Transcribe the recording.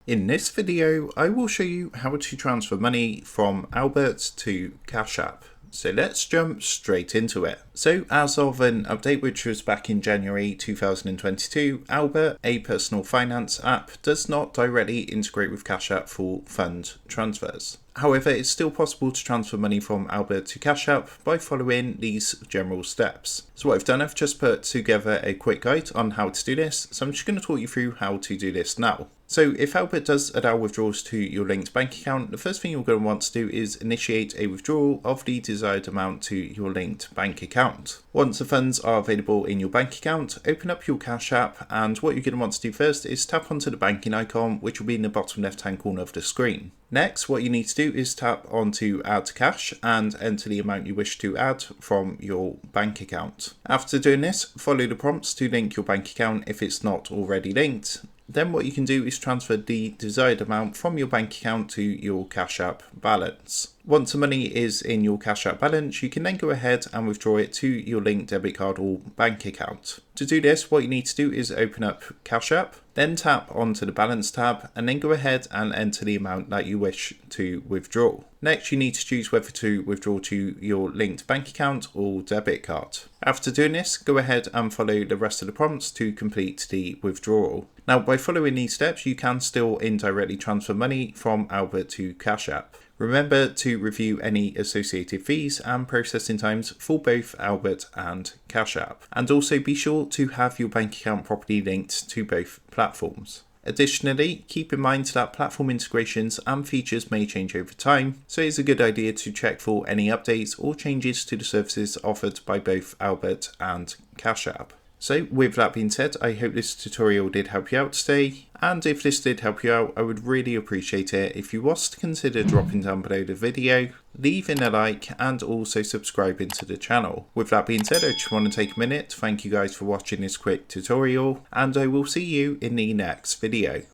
In this video, I will show you how to transfer money from Albert to Cash App. So let's jump straight into it. So as of an update which was back in January 2022, Albert, a personal finance app, does not directly integrate with Cash App for fund transfers. However, it's still possible to transfer money from Albert to Cash App by following these general steps. So what I've done, I've just put together a quick guide on how to do this. So I'm just going to talk you through how to do this now. So if Albert does allow withdrawals to your linked bank account, the first thing you're going to want to do is initiate a withdrawal of the desired amount to your linked bank account. Once the funds are available in your bank account, open up your Cash App, and what you're going to want to do first is tap onto the banking icon, which will be in the bottom left hand corner of the screen. Next, what you need to do is tap onto Add Cash and enter the amount you wish to add from your bank account. After doing this, follow the prompts to link your bank account if it's not already linked. Then what you can do is transfer the desired amount from your bank account to your Cash App balance. Once the money is in your Cash App balance, you can then go ahead and withdraw it to your linked debit card or bank account. To do this, what you need to do is open up Cash App, then tap onto the Balance tab, and then go ahead and enter the amount that you wish to withdraw. Next, you need to choose whether to withdraw to your linked bank account or debit card. After doing this, go ahead and follow the rest of the prompts to complete the withdrawal. Now, by following these steps, you can still indirectly transfer money from Albert to Cash App. Remember to review any associated fees and processing times for both Albert and Cash App. And also be sure to have your bank account properly linked to both platforms. Additionally, keep in mind that platform integrations and features may change over time, so it's a good idea to check for any updates or changes to the services offered by both Albert and Cash App. So with that being said, I hope this tutorial did help you out today, and if this did help you out, I would really appreciate it if you was to consider dropping down below the video, leaving a like, and also subscribing to the channel. With that being said, I just want to take a minute to thank you guys for watching this quick tutorial, and I will see you in the next video.